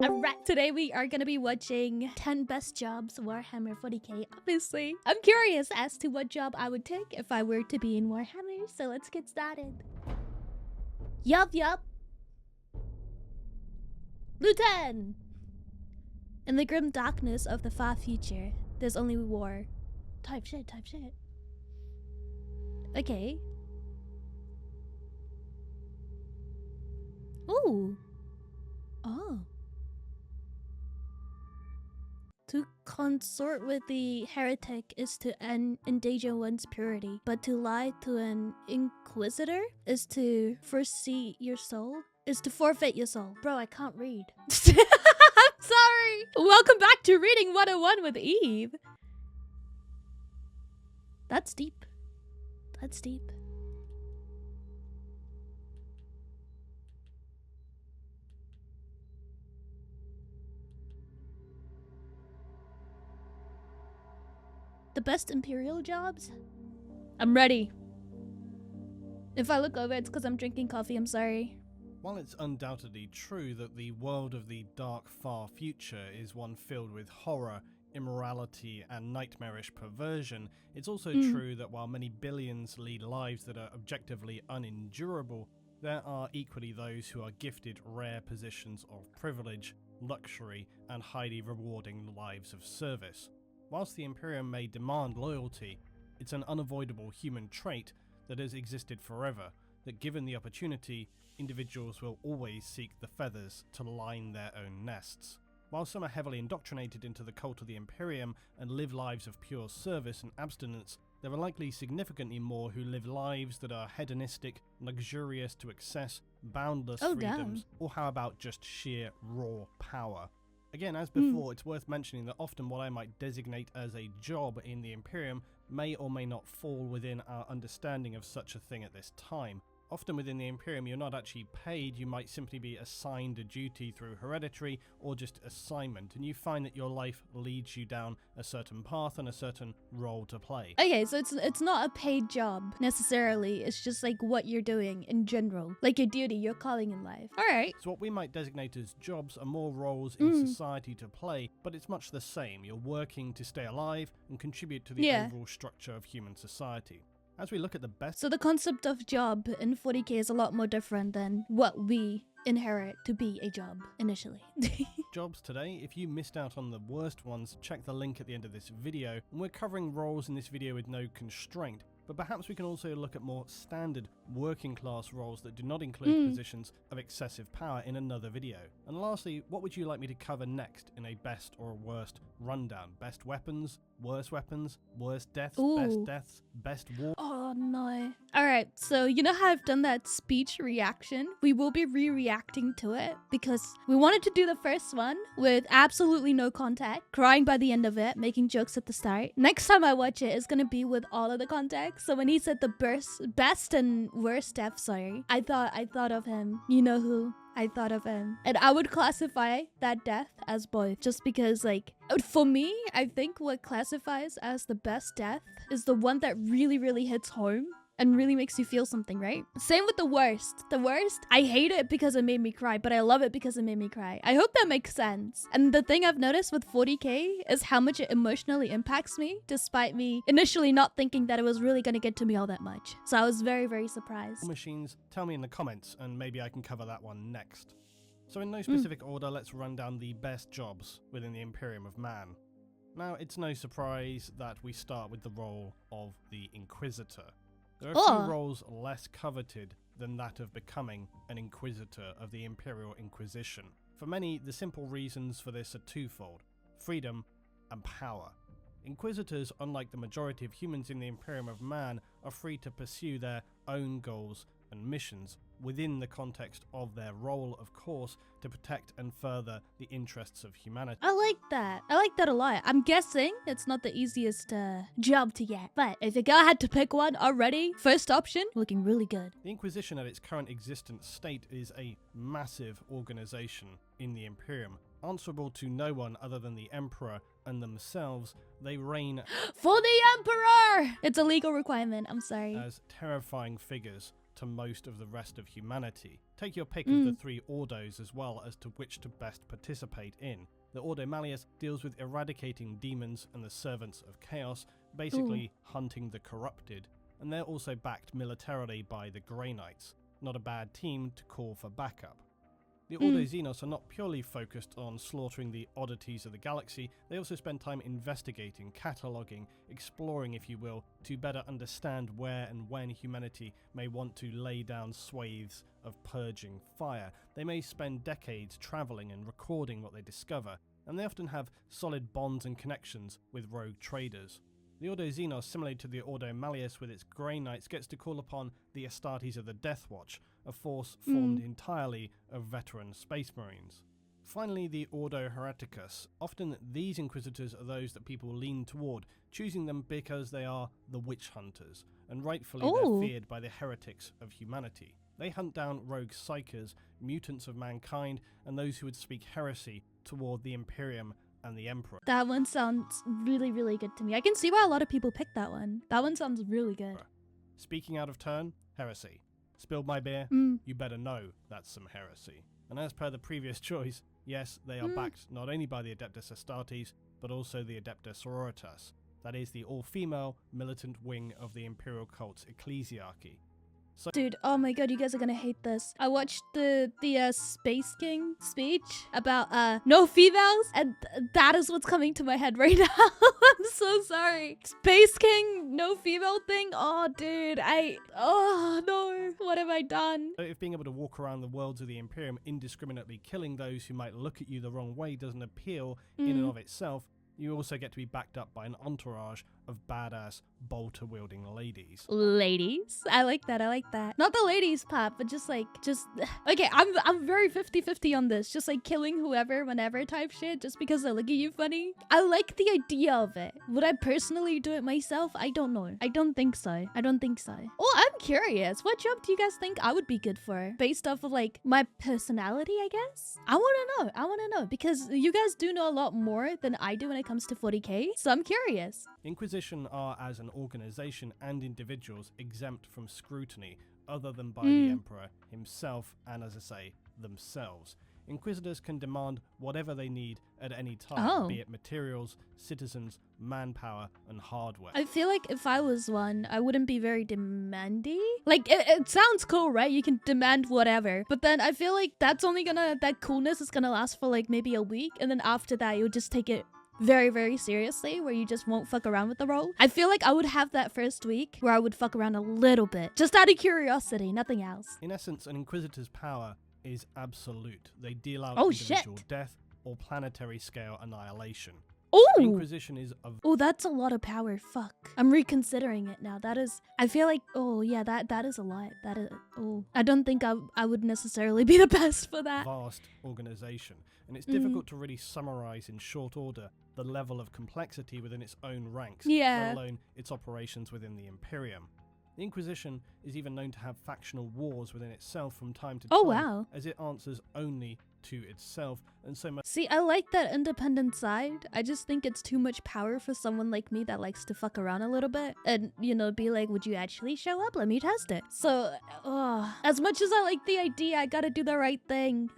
Alright, today we are gonna be watching 10 best jobs Warhammer 40k, obviously. I'm curious as to what job I would take if I were to be in Warhammer, so let's get started. Yup. Lieutenant! In the grim darkness of the far future, there's only war. Type shit. Okay. Ooh. Oh. To consort with the heretic is to endanger one's purity, but to lie to an inquisitor is to forfeit your soul. Bro, I can't read. I'm sorry. Welcome back to Reading 101 with Eve. That's deep. The best Imperial jobs? I'm ready. If I look over, it's because I'm drinking coffee, I'm sorry. While it's undoubtedly true that the world of the dark far future is one filled with horror, immorality and nightmarish perversion, it's also true that while many billions lead lives that are objectively unendurable, there are equally those who are gifted rare positions of privilege, luxury and highly rewarding lives of service. Whilst the Imperium may demand loyalty, it's an unavoidable human trait that has existed forever, that given the opportunity, individuals will always seek the feathers to line their own nests. While some are heavily indoctrinated into the cult of the Imperium and live lives of pure service and abstinence, there are likely significantly more who live lives that are hedonistic, luxurious to excess, boundless freedoms, or how about just sheer raw power. Again, as before, it's worth mentioning that often what I might designate as a job in the Imperium may or may not fall within our understanding of such a thing at this time. Often within the Imperium you're not actually paid, you might simply be assigned a duty through hereditary or just assignment, and you find that your life leads you down a certain path and a certain role to play. Okay, so it's not a paid job necessarily, it's just like what you're doing in general. Like your duty, your calling in life. Alright. So what we might designate as jobs are more roles in society to play, but it's much the same. You're working to stay alive and contribute to the overall structure of human society. As we look at the best... So the concept of job in 40k is a lot more different than what we inherit to be a job initially. Jobs today, if you missed out on the worst ones, check the link at the end of this video. And we're covering roles in this video with no constraint, but perhaps we can also look at more standard working class roles that do not include positions of excessive power in another video. And lastly, what would you like me to cover next in a best or worst rundown? Best weapons, worst deaths, best deaths, best war... Oh no. Alright, so you know how I've done that speech reaction? We will be re-reacting to it because we wanted to do the first one with absolutely no context, crying by the end of it, making jokes at the start. Next time I watch it, it's gonna be with all of the context. So when he said the best and worst death, I thought of him. You know who? I thought of him. And I would classify that death as both, just because, like, for me, I think what classifies as the best death is the one that really hits home and really makes you feel something, right? Same with the worst. The worst, I hate it because it made me cry, but I love it because it made me cry. I hope that makes sense. And the thing I've noticed with 40k is how much it emotionally impacts me, despite me initially not thinking that it was really gonna get to me all that much. So I was very surprised. Machines, tell me in the comments, and maybe I can cover that one next. So in no specific order, let's run down the best jobs within the Imperium of Man. Now, it's no surprise that we start with the role of the Inquisitor. There are a few roles less coveted than that of becoming an Inquisitor of the Imperial Inquisition. For many, the simple reasons for this are twofold: freedom and power. Inquisitors, unlike the majority of humans in the Imperium of Man, are free to pursue their own goals and missions within the context of their role, of course, to protect and further the interests of humanity. I like that a lot. I'm guessing it's not the easiest job to get, but if a girl had to pick one already, first option, looking really good. The Inquisition at its current existent state is a massive organization in the Imperium. Answerable to no one other than the Emperor and themselves, they reign for the Emperor! It's a legal requirement, I'm sorry. As terrifying figures, to most of the rest of humanity. Take your pick of the 3 ordos as well as to which to best participate in. The Ordo Malleus deals with eradicating demons and the servants of chaos, basically hunting the corrupted, and they're also backed militarily by the Grey Knights. Not a bad team to call for backup. The Ordo Xenos are not purely focused on slaughtering the oddities of the galaxy, they also spend time investigating, cataloguing, exploring if you will, to better understand where and when humanity may want to lay down swathes of purging fire. They may spend decades travelling and recording what they discover, and they often have solid bonds and connections with rogue traders. The Ordo Xenos, similarly to the Ordo Malleus with its Grey Knights, gets to call upon the Astartes of the Death Watch, a force formed entirely of veteran space marines. Finally, the Ordo Hereticus. Often these inquisitors are those that people lean toward, choosing them because they are the witch hunters, and rightfully they're feared by the heretics of humanity. They hunt down rogue psychers, mutants of mankind, and those who would speak heresy toward the Imperium and the Emperor. That one sounds really, really good to me. I can see why a lot of people picked that one. That one sounds really good. Speaking out of turn, heresy. Spilled my beer? You better know that's some heresy. And as per the previous choice, yes, they are backed not only by the Adeptus Astartes, but also the Adeptus Sororitas. That is the all-female militant wing of the Imperial cult's ecclesiarchy. So Dude, oh my god, you guys are gonna hate this. I watched the Space King speech about no females, and that is what's coming to my head right now. I'm so sorry. Space King, no female thing? Oh dude, oh no, what have I done? if being able to walk around the worlds of the Imperium indiscriminately killing those who might look at you the wrong way doesn't appeal in and of itself, you also get to be backed up by an entourage of badass, bolter-wielding ladies. Ladies? I like that, I like that. Not the ladies part, but just okay, I'm very 50-50 on this. Just like killing whoever, whenever type shit, just because they look at you funny. I like the idea of it. Would I personally do it myself? I don't know. I don't think so. I don't think so. Oh, I'm curious. What job do you guys think I would be good for? Based off of like my personality, I guess? I wanna know because you guys do know a lot more than I do when it comes to 40k, so I'm curious. Inquisition are, as an organization and individuals, exempt from scrutiny other than by the Emperor himself and, as I say, themselves. Inquisitors can demand whatever they need at any time, be it materials, citizens, manpower, and hardware. I feel like if I was one, I wouldn't be very demandy. Like, it sounds cool, right? You can demand whatever. But then I feel like that coolness is gonna last for like maybe a week. And then after that, you'll just take it very, very seriously, where you just won't fuck around with the role. I feel like I would have that first week where I would fuck around a little bit. Just out of curiosity, nothing else. In essence, an Inquisitor's power is absolute. They deal out individual death or planetary scale annihilation. Oh! Inquisition is Oh, that's a lot of power. Fuck. I'm reconsidering it now. I feel like, oh yeah, that is a lot. I don't think I would necessarily be the best for that. Vast organization. And it's difficult to really summarize in short order the level of complexity within its own ranks, let alone its operations within the Imperium. The Inquisition is even known to have factional wars within itself from time to time, as it answers only to itself, and so much. See, I like that independent side. I just think it's too much power for someone like me that likes to fuck around a little bit and, you know, be like, would you actually show up? Let me test it. So, as much as I like the idea, I gotta do the right thing.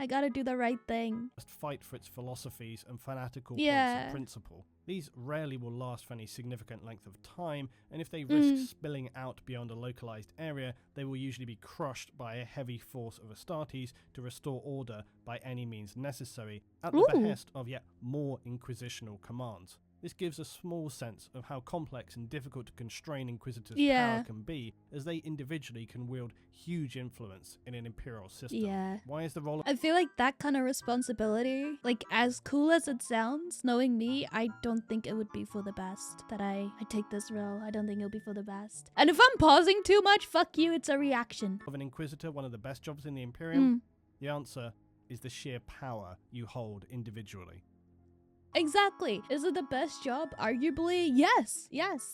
Must fight for its philosophies and fanatical points of principle. These rarely will last for any significant length of time, and if they risk spilling out beyond a localized area, they will usually be crushed by a heavy force of Astartes to restore order by any means necessary, at the behest of yet more inquisitional commands. This gives a small sense of how complex and difficult to constrain Inquisitors' power can be, as they individually can wield huge influence in an Imperial system. Why is the role of— I feel like that kind of responsibility, like as cool as it sounds, knowing me, I don't think it would be for the best that I take this role. I don't think it'll be for the best. And if I'm pausing too much, fuck you, it's a reaction. Of an Inquisitor one of the best jobs in the Imperium? The answer is the sheer power you hold individually. Exactly. Is it the best job? Arguably, yes.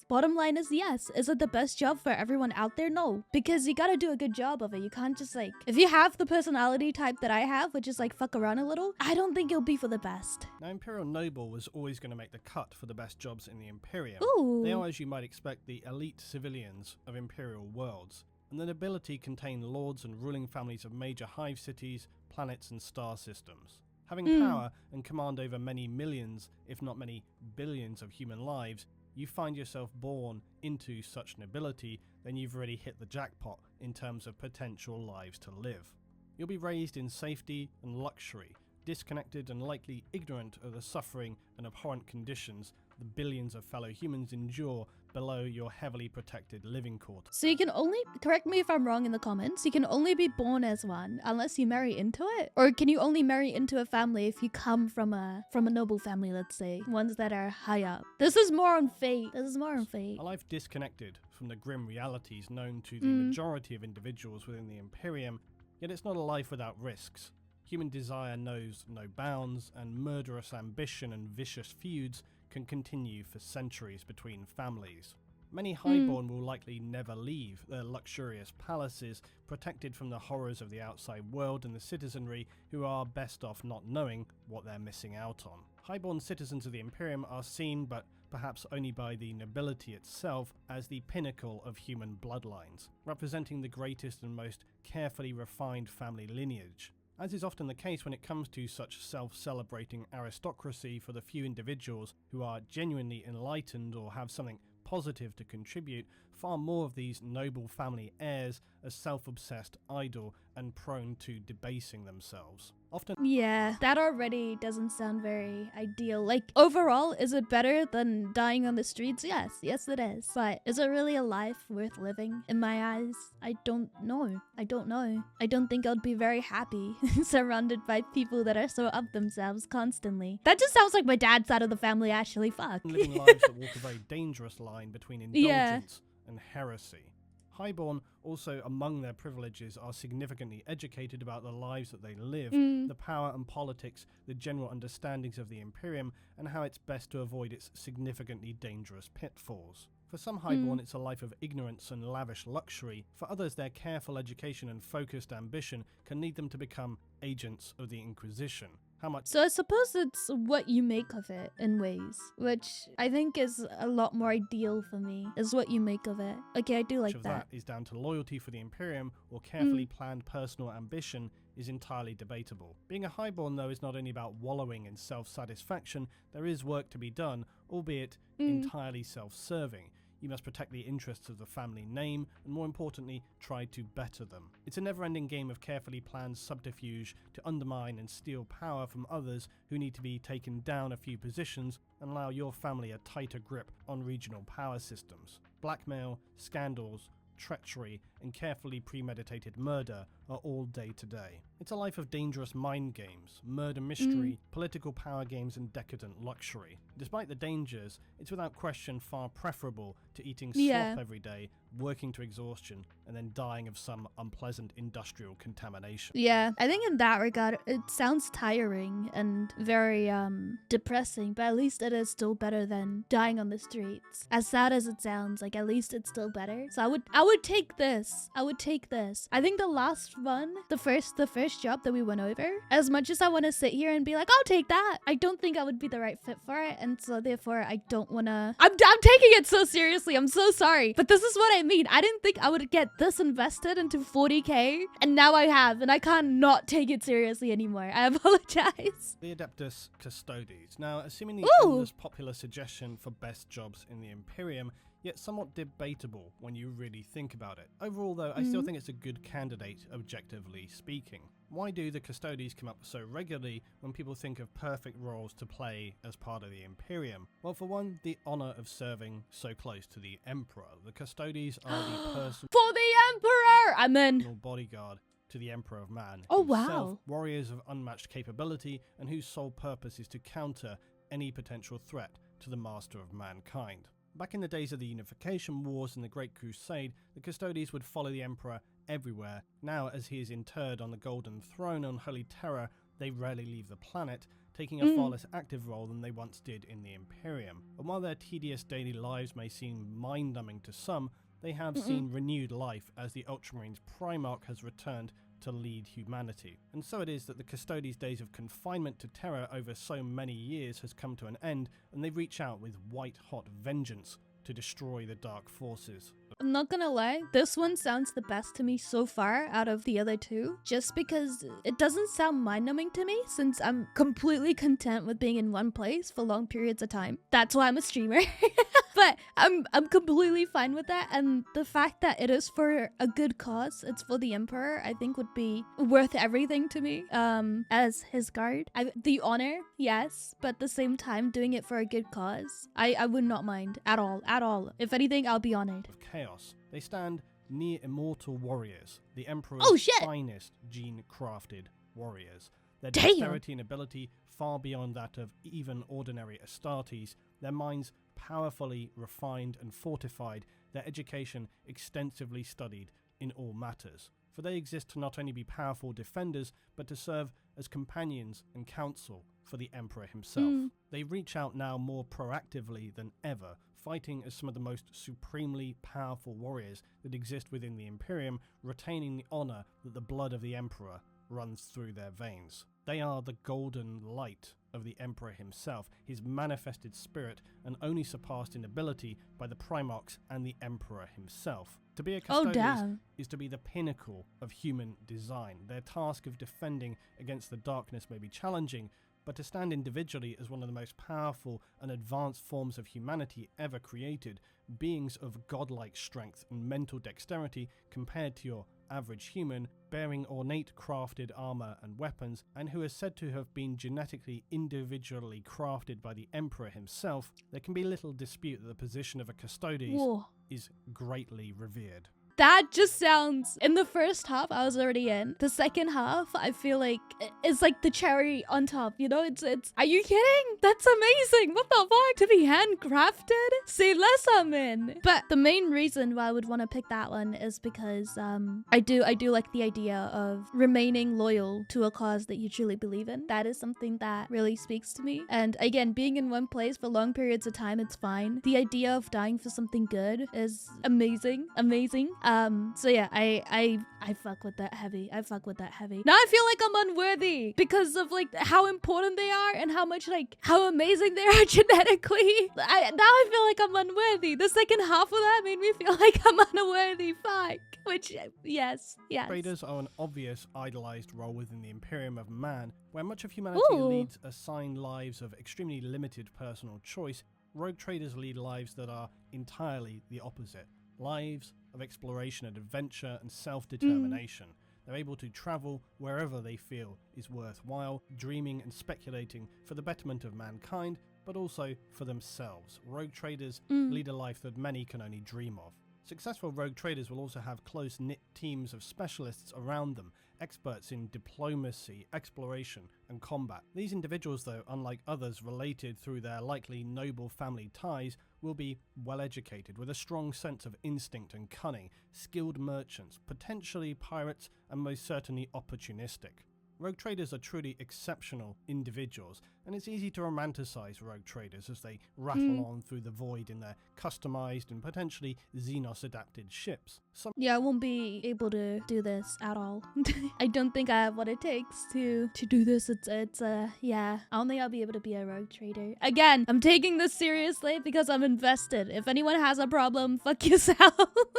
Bottom line is yes. Is it the best job for everyone out there? No. Because you gotta do a good job of it. You can't just like, if you have the personality type that I have, which is like fuck around a little, I don't think it'll be for the best. Now, Imperial Noble was always going to make the cut for the best jobs in the Imperium. Ooh. They are, as you might expect, the elite civilians of Imperial worlds. and the nobility contain lords and ruling families of major hive cities, planets and star systems. Having power and command over many millions, if not many billions of human lives, you find yourself born into such nobility, then you've already hit the jackpot in terms of potential lives to live. You'll be raised in safety and luxury, disconnected and likely ignorant of the suffering and abhorrent conditions the billions of fellow humans endure below your heavily protected living quarters. So you can only, correct me if I'm wrong in the comments, you can only be born as one unless you marry into it? Or can you only marry into a family if you come from a noble family, let's say, ones that are high up? This is more on fate. A life disconnected from the grim realities known to the majority of individuals within the Imperium, yet it's not a life without risks. Human desire knows no bounds, and murderous ambition and vicious feuds can continue for centuries between families. Many highborn will likely never leave their luxurious palaces, protected from the horrors of the outside world and the citizenry who are best off not knowing what they're missing out on. Highborn citizens of the Imperium are seen, but perhaps only by the nobility itself, as the pinnacle of human bloodlines, representing the greatest and most carefully refined family lineage. As is often the case when it comes to such self-celebrating aristocracy, for the few individuals who are genuinely enlightened or have something positive to contribute, far more of these noble family heirs are self-obsessed, idle, and prone to debasing themselves. Often, yeah, that already doesn't sound very ideal. Like, overall, is it better than dying on the streets? Yes it is. But is it really a life worth living? In my eyes, I don't know. I don't think I'd be very happy surrounded by people that are so up themselves constantly. That just sounds like my dad's side of the family, actually. Fuck. living lives that walk a very dangerous line between indulgence and heresy. Highborn also, among their privileges, are significantly educated about the lives that they live, the power and politics, the general understandings of the Imperium, and how it's best to avoid its significantly dangerous pitfalls. For some highborn, it's a life of ignorance and lavish luxury. For others, their careful education and focused ambition can lead them to become agents of the Inquisition. So I suppose it's what you make of it in ways, which I think is a lot more ideal for me, is what you make of it. Okay, I do like Much of that. Is down to loyalty for the Imperium or carefully planned personal ambition is entirely debatable. Being a highborn, though, is not only about wallowing in self-satisfaction. There is work to be done, albeit entirely self-serving. You must protect the interests of the family name, and more importantly, try to better them. It's a never-ending game of carefully planned subterfuge to undermine and steal power from others who need to be taken down a few positions and allow your family a tighter grip on regional power systems. Blackmail, scandals, treachery, and carefully premeditated murder are all day to day. It's a life of dangerous mind games, murder mystery, political power games, and decadent luxury. Despite the dangers, it's without question far preferable to eating slop every day, working to exhaustion, and then dying of some unpleasant industrial contamination. Yeah, I think in that regard, it sounds tiring and very depressing, but at least it is still better than dying on the streets. As sad as it sounds, like, at least it's still better. So I would take this. I would take this. I think the last one, the first job that we went over, as much as I want to sit here and be like, I'll take that, I don't think I would be the right fit for it, and so therefore I don't want to. I'm taking it so seriously. I'm so sorry, but this is what I mean. I didn't think I would get this invested into 40k, and now I have, and I can't not take it seriously anymore. I apologize. The adeptus custodes. Now, assuming the endless popular suggestion for best jobs in the Imperium, yet somewhat debatable when you really think about it. Overall, though, I still think it's a good candidate, objectively speaking. Why do the custodes come up so regularly when people think of perfect roles to play as part of the Imperium? Well, for one, the honour of serving so close to the Emperor. The custodes are the personal for the Emperor! I'm in. bodyguard to the Emperor of Man. Oh, himself, wow. Warriors of unmatched capability and whose sole purpose is to counter any potential threat to the Master of Mankind. Back in the days of the Unification Wars and the Great Crusade, the custodes would follow the Emperor everywhere. Now, as he is interred on the Golden Throne on Holy Terror, they rarely leave the planet, taking a far less active role than they once did in the Imperium. And while their tedious daily lives may seem mind-numbing to some, they have seen renewed life as the Ultramarines Primarch has returned to lead humanity. And so it is that the custodes' days of confinement to terror over so many years has come to an end, and they reach out with white-hot vengeance to destroy the dark forces of I'm not gonna lie, this one sounds the best to me so far out of the other two, just because it doesn't sound mind-numbing to me since I'm completely content with being in one place for long periods of time. That's why I'm a streamer. But I'm completely fine with that, and the fact that it is for a good cause, it's for the Emperor, I think would be worth everything to me. As his guard, the honor, yes, but at the same time doing it for a good cause, I would not mind at all. If anything, I'll be honored. Of chaos, they stand near immortal warriors, the Emperor's Oh, shit. finest gene-crafted warriors. Their Damn. dexterity and ability far beyond that of even ordinary astartes, their minds powerfully refined and fortified, their education extensively studied in all matters. For they exist to not only be powerful defenders, but to serve as companions and counsel for the Emperor himself. They reach out now more proactively than ever, fighting as some of the most supremely powerful warriors that exist within the Imperium, retaining the honor that the blood of the Emperor runs through their veins. They are the golden light of the Emperor himself, his manifested spirit, and only surpassed in ability by the Primarchs and the Emperor himself. To be a custodes is to be the pinnacle of human design. Their task of defending against the darkness may be challenging, but to stand individually as one of the most powerful and advanced forms of humanity ever created, beings of godlike strength and mental dexterity compared to your average human, bearing ornate crafted armor and weapons, and who is said to have been genetically individually crafted by the Emperor himself, there can be little dispute that the position of a custodes is greatly revered. That just sounds, in the first half I was already in. The second half I feel like it's like the cherry on top, you know? It's are you kidding? That's amazing. What the fuck? To be handcrafted? Say less, I'm in. But the main reason why I would want to pick that one is because I do like the idea of remaining loyal to a cause that you truly believe in. That is something that really speaks to me. And again, being in one place for long periods of time, it's fine. The idea of dying for something good is amazing. So yeah, I fuck with that heavy. Now I feel like I'm unworthy because of like how important they are and how amazing they are genetically. Now I feel like I'm unworthy. The second half of that made me feel like I'm unworthy. Fuck. Which, yes. Traders are an obvious idolized role within the Imperium of man, where much of humanity leads assigned lives of extremely limited personal choice. Rogue traders lead lives that are entirely the opposite. Lives of exploration and adventure and self-determination. They're able to travel wherever they feel is worthwhile, dreaming and speculating for the betterment of mankind, but also for themselves. Rogue traders lead a life that many can only dream of. Successful rogue traders will also have close-knit teams of specialists around them, experts in diplomacy, exploration, and combat. These individuals, though, unlike others related through their likely noble family ties, will be well-educated, with a strong sense of instinct and cunning, skilled merchants, potentially pirates, and most certainly opportunistic. Rogue traders are truly exceptional individuals, and it's easy to romanticize rogue traders as they rattle on through the void in their customized and potentially Xenos-adapted ships. I won't be able to do this at all. I don't think I have what it takes to do this. I don't think I'll be able to be a rogue trader. Again, I'm taking this seriously because I'm invested. If anyone has a problem, fuck yourself.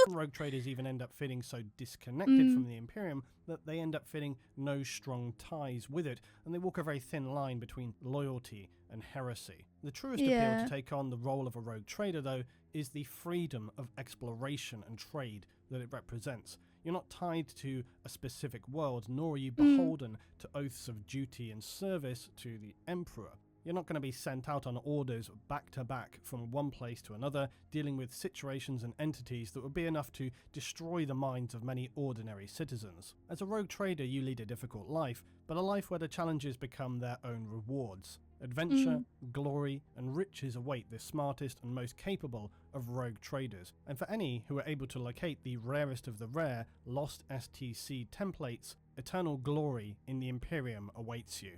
Rogue traders even end up feeling so disconnected from the Imperium that they end up feeling no strong ties with it, and they walk a very thin line between loyalty and heresy. The truest appeal to take on the role of a rogue trader, though, is the freedom of exploration and trade that it represents. You're not tied to a specific world, nor are you beholden to oaths of duty and service to the Emperor. You're not going to be sent out on orders back to back from one place to another, dealing with situations and entities that would be enough to destroy the minds of many ordinary citizens. As a rogue trader, you lead a difficult life, but a life where the challenges become their own rewards. Adventure, glory, and riches await the smartest and most capable of rogue traders, and for any who are able to locate the rarest of the rare lost STC templates, eternal glory in the Imperium awaits you.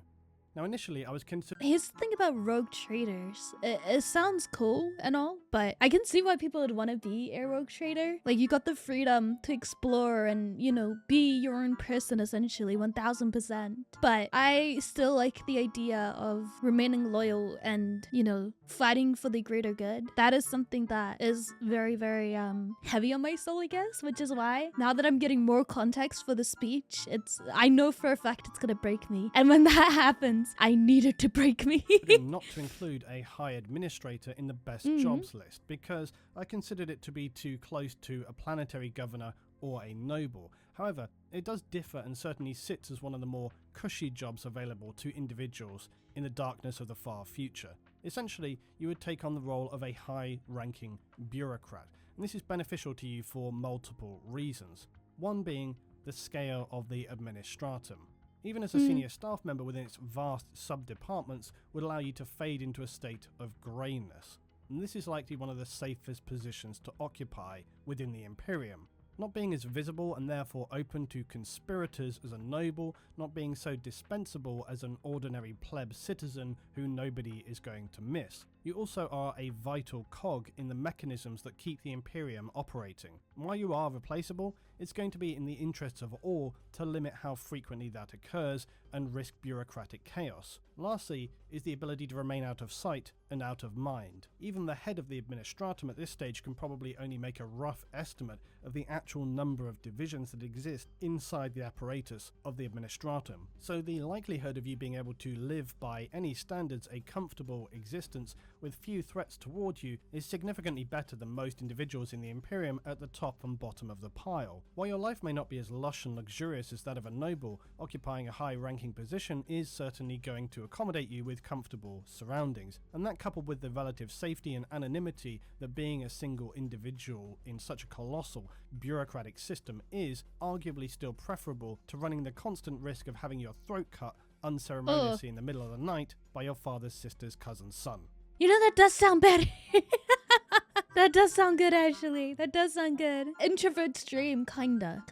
Now, initially, I was considering. Here's the thing about rogue traders. It sounds cool and all, but I can see why people would want to be a rogue trader. Like, you got the freedom to explore and, you know, be your own person, essentially, 1000%. But I still like the idea of remaining loyal and, you know, fighting for the greater good. That is something that is very, very heavy on my soul, I guess, which is why now that I'm getting more context for the speech, I know for a fact it's gonna break me. And when that happens, I need it to break me. Not to include a high administrator in the best jobs list, because I considered it to be too close to a planetary governor or a noble. However, it does differ and certainly sits as one of the more cushy jobs available to individuals in the darkness of the far future. Essentially, you would take on the role of a high-ranking bureaucrat, and this is beneficial to you for multiple reasons. One being the scale of the administratum. Even as a senior staff member within its vast sub-departments would allow you to fade into a state of greyness. And this is likely one of the safest positions to occupy within the Imperium. Not being as visible and therefore open to conspirators as a noble, not being so dispensable as an ordinary pleb citizen who nobody is going to miss. You also are a vital cog in the mechanisms that keep the Imperium operating. While you are replaceable, it's going to be in the interests of all to limit how frequently that occurs and risk bureaucratic chaos. Lastly is the ability to remain out of sight and out of mind. Even the head of the administratum at this stage can probably only make a rough estimate of the actual number of divisions that exist inside the apparatus of the administratum. So the likelihood of you being able to live by any standards a comfortable existence with few threats toward you is significantly better than most individuals in the Imperium at the top and bottom of the pile. While your life may not be as lush and luxurious as that of a noble, occupying a high-ranking position is certainly going to accommodate you with comfortable surroundings, and that coupled with the relative safety and anonymity that being a single individual in such a colossal bureaucratic system is arguably still preferable to running the constant risk of having your throat cut unceremoniously in the middle of the night by your father's sister's cousin's son. You know, that does sound better. That does sound good, actually. That does sound good. Introvert's dream, kinda.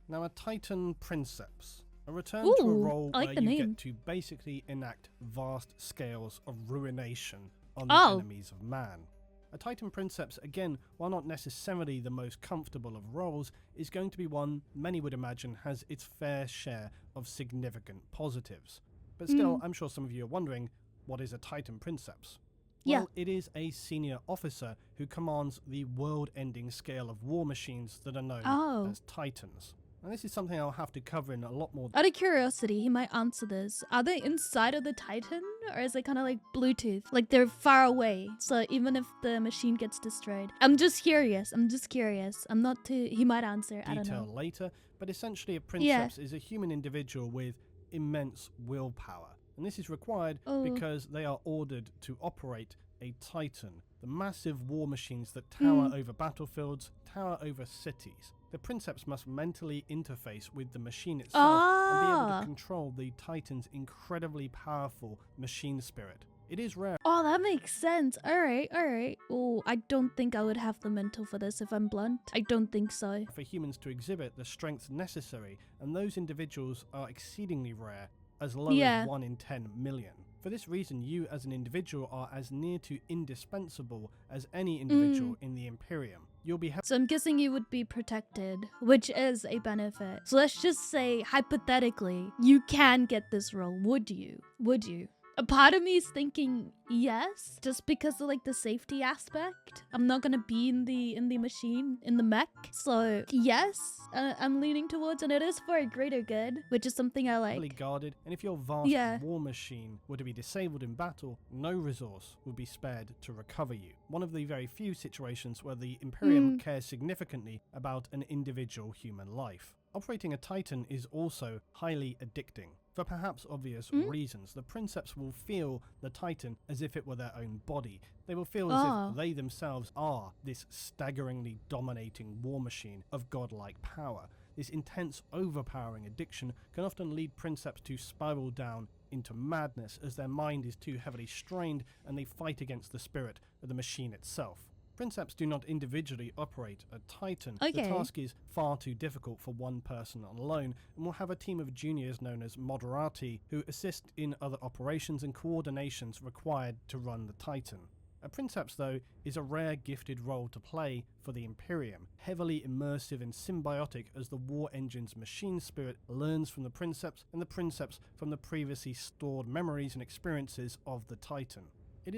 Now, a Titan Princeps. A return Ooh, to a role I like where the you name. get to basically enact vast scales of ruination on the Oh. enemies of man. A Titan Princeps, again, while not necessarily the most comfortable of roles, is going to be one many would imagine has its fair share of significant positives. But still, I'm sure some of you are wondering, what is a Titan Princeps? Yeah. Well, it is a senior officer who commands the world-ending scale of war machines that are known as Titans. And this is something I'll have to cover in a lot more. Out of curiosity, he might answer this. Are they inside of the Titan? Or is it kind of like Bluetooth? Like they're far away, so even if the machine gets destroyed. I'm just curious. I'm not too... He might answer. I don't know. Detail later, but essentially a Princeps is a human individual with immense willpower. And this is required because they are ordered to operate a Titan, the massive war machines that tower over battlefields, tower over cities. The Princeps must mentally interface with the machine itself and be able to control the Titan's incredibly powerful machine spirit. It is rare. Oh, that makes sense. Alright. Oh, I don't think I would have the mental for this if I'm blunt. I don't think so. For humans to exhibit the strength necessary, and those individuals are exceedingly rare, as low as 1 in 10 million. For this reason, you as an individual are as near to indispensable as any individual in the Imperium. You'll be So I'm guessing you would be protected, which is a benefit. So let's just say, hypothetically, you can get this role. Would you? A part of me is thinking yes, just because of like the safety aspect. I'm not gonna be in the machine, in the mech. So yes, I'm leaning towards, and it is for a greater good, which is something I like. heavily guarded, and if your vast war machine were to be disabled in battle, no resource would be spared to recover you. One of the very few situations where the Imperium cares significantly about an individual human life. Operating a Titan is also highly addicting. For perhaps obvious reasons, the Princeps will feel the Titan as if it were their own body. They will feel as if they themselves are this staggeringly dominating war machine of godlike power. This intense, overpowering addiction can often lead Princeps to spiral down into madness as their mind is too heavily strained and they fight against the spirit of the machine itself. Princeps do not individually operate a Titan. Okay. The task is far too difficult for one person alone, and will have a team of juniors known as moderati who assist in other operations and coordinations required to run the Titan. A Princeps, though, is a rare gifted role to play for the Imperium, heavily immersive and symbiotic as the war engine's machine spirit learns from the Princeps and the Princeps from the previously stored memories and experiences of the Titan.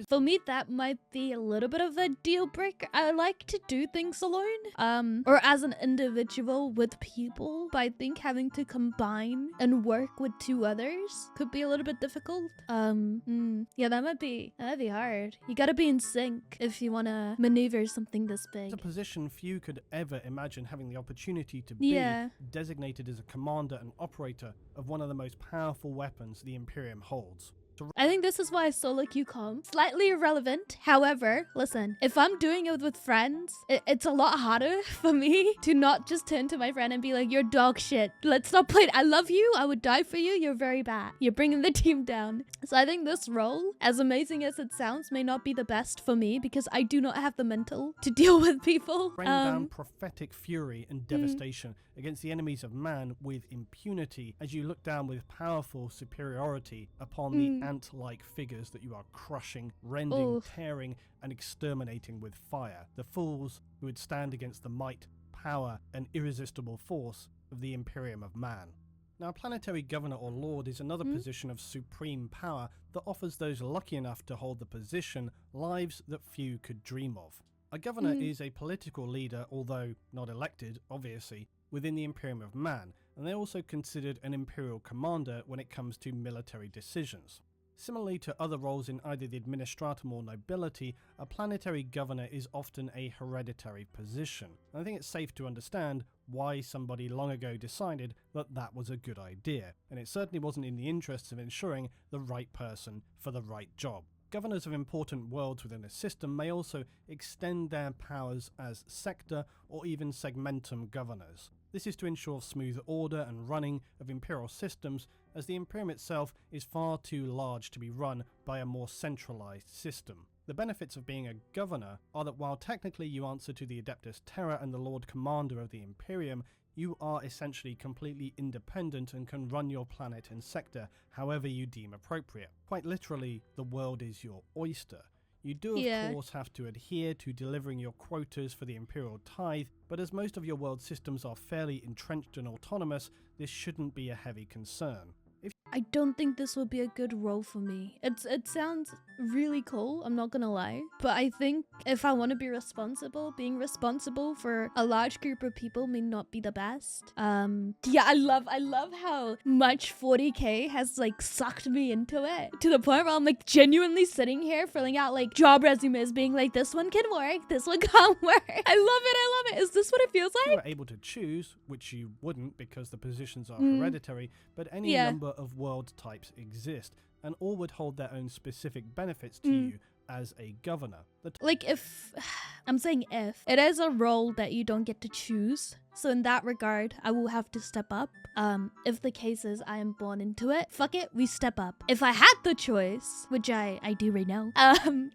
For me, that might be a little bit of a deal breaker. I like to do things alone, or as an individual with people, but I think having to combine and work with two others could be a little bit difficult. Yeah, that might be hard. You gotta be in sync if you wanna maneuver something this big. It's a position few could ever imagine having the opportunity to be designated as a commander and operator of one of the most powerful weapons the Imperium holds. I think this is why solo queue comes. Slightly irrelevant. However, listen, if I'm doing it with friends, it's a lot harder for me to not just turn to my friend and be like, you're dog shit. Let's not play it. I love you. I would die for you. You're very bad. You're bringing the team down. So I think this role, as amazing as it sounds, may not be the best for me because I do not have the mental to deal with people. Bring down prophetic fury and devastation against the enemies of man with impunity as you look down with powerful superiority upon the ant-like figures that you are crushing, rending, tearing, and exterminating with fire. The fools who would stand against the might, power, and irresistible force of the Imperium of Man. Now, a planetary governor or lord is another position of supreme power that offers those lucky enough to hold the position lives that few could dream of. A governor is a political leader, although not elected, obviously, within the Imperium of Man, and they're also considered an imperial commander when it comes to military decisions. Similarly to other roles in either the administratum or nobility, a planetary governor is often a hereditary position. And I think it's safe to understand why somebody long ago decided that that was a good idea, and it certainly wasn't in the interests of ensuring the right person for the right job. Governors of important worlds within a system may also extend their powers as sector or even segmentum governors. This is to ensure smooth order and running of imperial systems, as the Imperium itself is far too large to be run by a more centralized system. The benefits of being a governor are that while technically you answer to the Adeptus Terra and the Lord Commander of the Imperium, you are essentially completely independent and can run your planet and sector however you deem appropriate. Quite literally, the world is your oyster. You do of course have to adhere to delivering your quotas for the Imperial tithe, but as most of your world systems are fairly entrenched and autonomous, this shouldn't be a heavy concern. I don't think this would be a good role for me. It sounds really cool, I'm not gonna lie. But I think if I want to be responsible, being responsible for a large group of people may not be the best. Yeah, I love how much 40k has like sucked me into it. To the point where I'm like genuinely sitting here filling out like job resumes being like, this one can work, this one can't work. I love it. Is this what it feels like? If you were able to choose, which you wouldn't because the positions are hereditary, but any number of world types exist, and all would hold their own specific benefits to you as a governor. Like if, I'm saying if, it is a role that you don't get to choose. So in that regard, I will have to step up. If the case is I am born into it, fuck it, we step up. If I had the choice, which I do right now,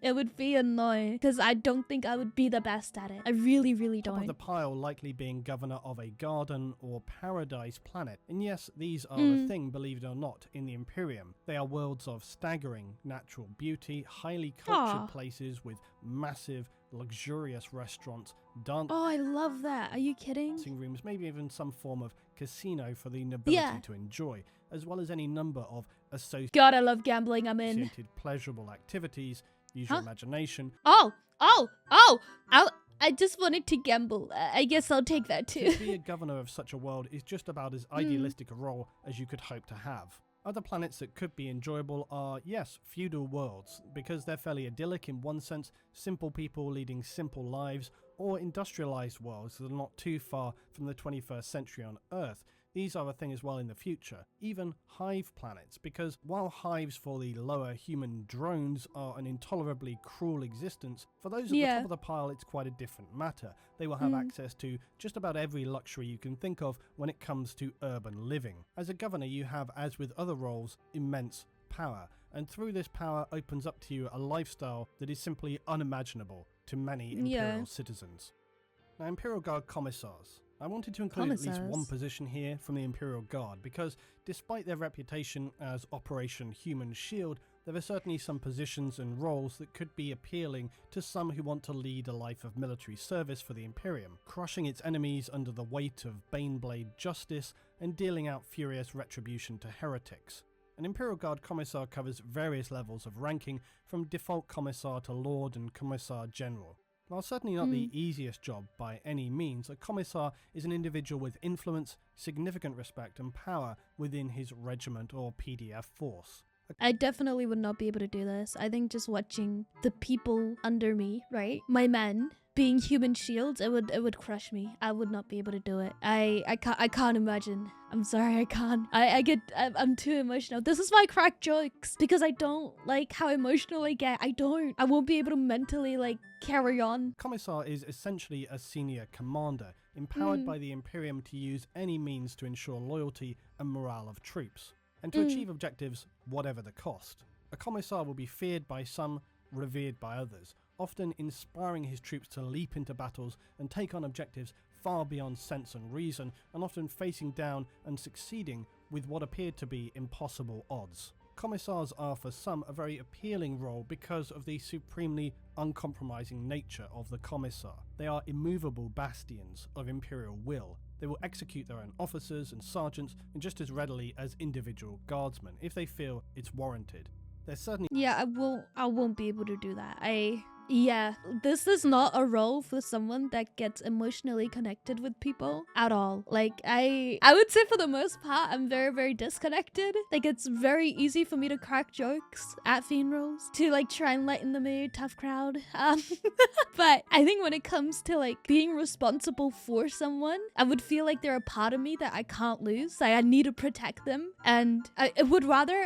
it would be annoying because I don't think I would be the best at it. I really don't. Top of the pile likely being governor of a garden or paradise planet. And yes, these are a thing, believe it or not, in the Imperium. They are worlds of staggering natural beauty, highly cultured places with massive, luxurious restaurants, Oh, I love that. Are you kidding? Dancing rooms, maybe even some form of casino for the nobility to enjoy, as well as any number of associated God, I love gambling. I'm in. pleasurable activities. Use your imagination. I just wanted to gamble. I guess I'll take that too. To be a governor of such a world is just about as idealistic a role as you could hope to have. Other planets that could be enjoyable are, yes, feudal worlds, because they're fairly idyllic in one sense, simple people leading simple lives, or industrialized worlds that are not too far from the 21st century on Earth. These are a thing as well in the future. Even hive planets, because while hives for the lower human drones are an intolerably cruel existence, for those at the top of the pile it's quite a different matter. They will have access to just about every luxury you can think of when it comes to urban living. As a governor you have, as with other roles, immense power, and through this power opens up to you a lifestyle that is simply unimaginable to many Imperial citizens. Now, Imperial Guard commissars. I wanted to include at least one position here from the Imperial Guard because despite their reputation as Operation Human Shield, there are certainly some positions and roles that could be appealing to some who want to lead a life of military service for the Imperium, crushing its enemies under the weight of Baneblade justice and dealing out furious retribution to heretics. An Imperial Guard commissar covers various levels of ranking from default commissar to lord and commissar general. While certainly not the easiest job by any means, a commissar is an individual with influence, significant respect and power within his regiment or PDF force. I definitely would not be able to do this. I think just watching the people under me, right? My men being human shields, it would crush me. I would not be able to do it. I can't imagine. I'm sorry, I can't. I'm too emotional. This is why I crack jokes, because I don't like how emotional I get. I won't be able to mentally like carry on. Commissar is essentially a senior commander, empowered by the Imperium to use any means to ensure loyalty and morale of troops, and to achieve objectives whatever the cost. A commissar will be feared by some, revered by others, often inspiring his troops to leap into battles and take on objectives far beyond sense and reason, and often facing down and succeeding with what appeared to be impossible odds. Commissars are for some a very appealing role because of the supremely uncompromising nature of the commissar. They are immovable bastions of Imperial will. They will execute their own officers and sergeants just as readily as individual guardsmen if they feel it's warranted. They're certainly— Yeah, I won't be able to do that. Yeah, this is not a role for someone that gets emotionally connected with people at all. Like, I would say for the most part, I'm very, very disconnected. Like, it's very easy for me to crack jokes at funerals, to like try and lighten the mood, tough crowd. But I think when it comes to like being responsible for someone, I would feel like they're a part of me that I can't lose. Like, I need to protect them, and I would rather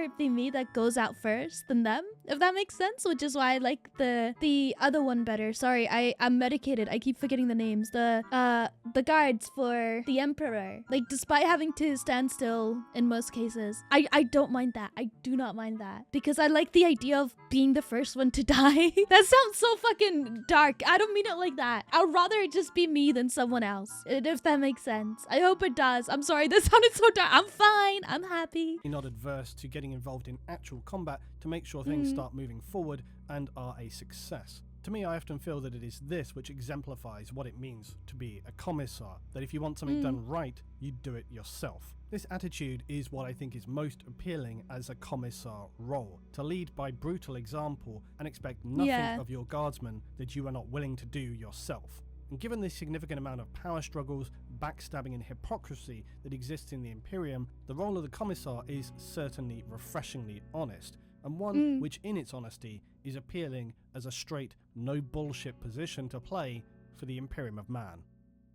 it be me that goes out first than them, if that makes sense, which is why I like the other one better. Sorry, I'm medicated. I keep forgetting the names. The guards for the Emperor. Like, despite having to stand still in most cases, I don't mind that. I do not mind that. Because I like the idea of being the first one to die. That sounds so fucking dark. I don't mean it like that. I'd rather it just be me than someone else, if that makes sense. I hope it does. I'm sorry, this sounded so dark. I'm fine. I'm happy. not adverse to getting involved in actual combat to make sure things start moving forward and are a success. To me, I often feel that it is this which exemplifies what it means to be a commissar, that if you want something done right, you do it yourself. This attitude is what I think is most appealing as a commissar role, to lead by brutal example and expect nothing of your guardsmen that you are not willing to do yourself. And given the significant amount of power struggles, backstabbing and hypocrisy that exists in the Imperium, the role of the commissar is certainly refreshingly honest, and one which in its honesty is appealing as a straight, no bullshit position to play for the Imperium of Man.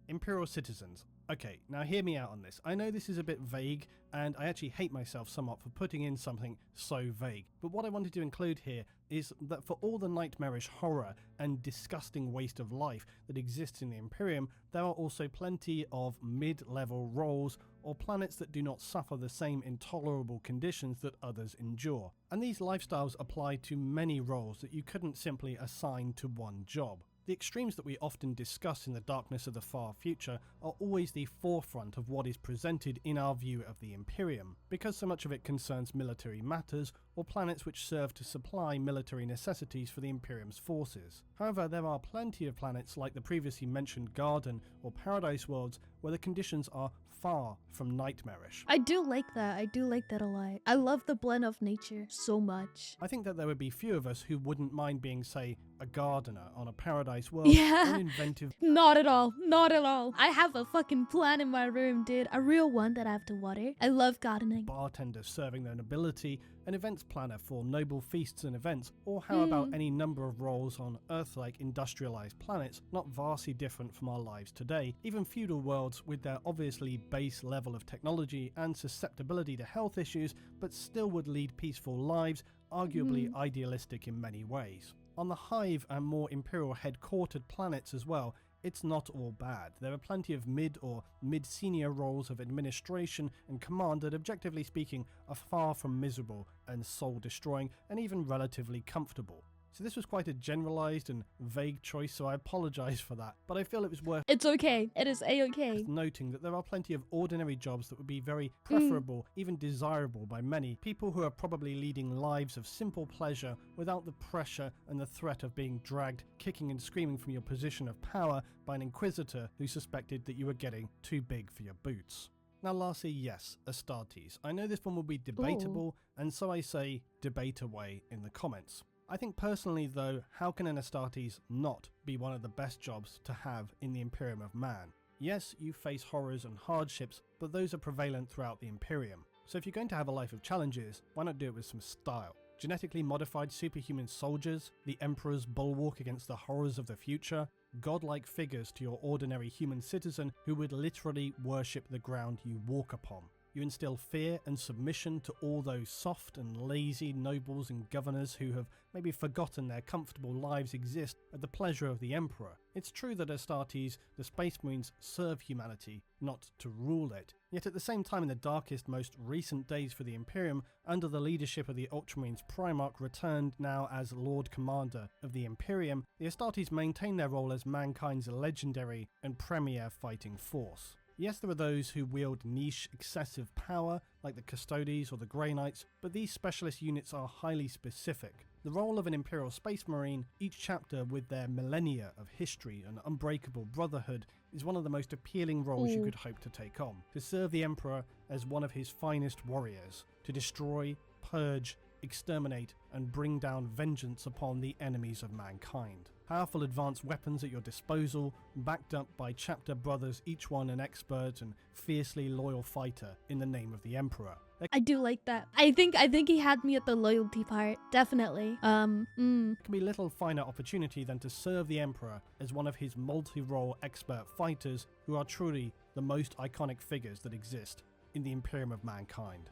Imperial citizens. Okay, now hear me out on this. I know this is a bit vague, and I actually hate myself somewhat for putting in something so vague, but what I wanted to include here is that for all the nightmarish horror and disgusting waste of life that exists in the Imperium, there are also plenty of mid-level roles or planets that do not suffer the same intolerable conditions that others endure. And these lifestyles apply to many roles that you couldn't simply assign to one job. The extremes that we often discuss in the darkness of the far future are always the forefront of what is presented in our view of the Imperium, because so much of it concerns military matters or planets which serve to supply military necessities for the Imperium's forces. However, there are plenty of planets like the previously mentioned Garden or Paradise worlds where the conditions are far from nightmarish. I do like that. I do like that a lot. I love the blend of nature so much. I think that there would be few of us who wouldn't mind being, say, a gardener on a paradise world, Yeah. or an inventive— Not at all. Not at all. I have a fucking plant in my room, dude. A real one that I have to water. I love gardening. bartender serving their nobility, an events planner for noble feasts and events, or how about any number of roles on Earth-like industrialized planets not vastly different from our lives today, even feudal worlds with their obviously base level of technology and susceptibility to health issues, but still would lead peaceful lives, arguably idealistic in many ways. On the Hive and more Imperial headquartered planets as well, it's not all bad. There are plenty of mid or mid-senior roles of administration and command that, objectively speaking, are far from miserable and soul-destroying and even relatively comfortable. So this was quite a generalized and vague choice, so I apologize for that, but I feel it was worth It's okay. It is a-okay. noting that there are plenty of ordinary jobs that would be very preferable, even desirable by many people who are probably leading lives of simple pleasure without the pressure and the threat of being dragged kicking and screaming from your position of power by an inquisitor who suspected that you were getting too big for your boots. Now lastly, yes, Astartes. I know this one will be debatable, and so I say debate away in the comments. I think personally though, how can an Astartes not be one of the best jobs to have in the Imperium of Man? Yes, you face horrors and hardships, but those are prevalent throughout the Imperium. So if you're going to have a life of challenges, why not do it with some style? Genetically modified superhuman soldiers, the Emperor's bulwark against the horrors of the future, godlike figures to your ordinary human citizen who would literally worship the ground you walk upon. You instill fear and submission to all those soft and lazy nobles and governors who have maybe forgotten their comfortable lives exist at the pleasure of the Emperor. It's true that Astartes, the Space Marines, serve humanity, not to rule it. Yet at the same time, in the darkest, most recent days for the Imperium, under the leadership of the Ultramarines Primarch, returned now as Lord Commander of the Imperium, the Astartes maintain their role as mankind's legendary and premier fighting force. Yes, there are those who wield niche, excessive power, like the Custodes or the Grey Knights, but these specialist units are highly specific. The role of an Imperial Space Marine, each chapter with their millennia of history and unbreakable brotherhood, is one of the most appealing roles you could hope to take on. To serve the Emperor as one of his finest warriors, to destroy, purge, exterminate, and bring down vengeance upon the enemies of mankind. Powerful advanced weapons at your disposal, backed up by chapter brothers, each one an expert and fiercely loyal fighter in the name of the Emperor. I do like that. I think he had me at the loyalty part. Definitely. There can be little finer opportunity than to serve the Emperor as one of his multi-role expert fighters who are truly the most iconic figures that exist in the Imperium of Mankind.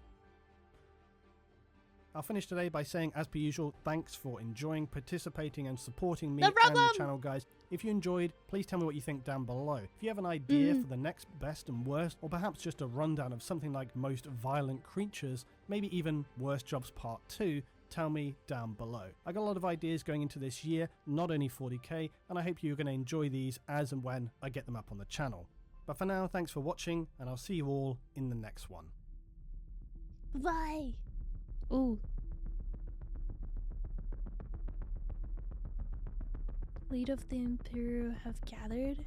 I'll finish today by saying, as per usual, thanks for enjoying, participating and supporting me and the channel, guys. If you enjoyed, please tell me what you think down below. If you have an idea for the next best and worst, or perhaps just a rundown of something like most violent creatures, maybe even worst jobs part 2, tell me down below. I got a lot of ideas going into this year, not only 40k, and I hope you're going to enjoy these as and when I get them up on the channel. But for now, thanks for watching, and I'll see you all in the next one. Bye. Ooh. Fleet of the Imperial have gathered.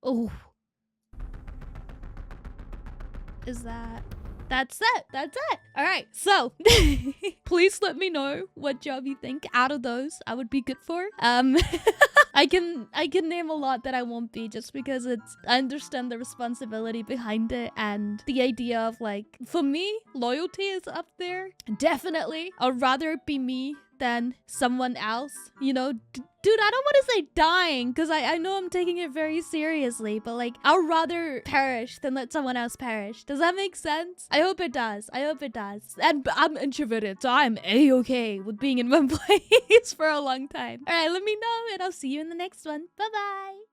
Oh. Is that... That's it. That's it. All right. So, please let me know what job you think out of those I would be good for. I can name a lot that I won't be, just because I understand the responsibility behind it and the idea of, like, for me, loyalty is up there. Definitely. I'd rather it be me than someone else, you know. Dude, I don't want to say dying, because I know I'm taking it very seriously, but like, I'd rather perish than let someone else perish. Does that make sense? I hope it does. I hope it does. And I'm introverted, so I'm a-okay with being in one place for a long time. All right, let me know, and I'll see you in the next one. Bye-bye.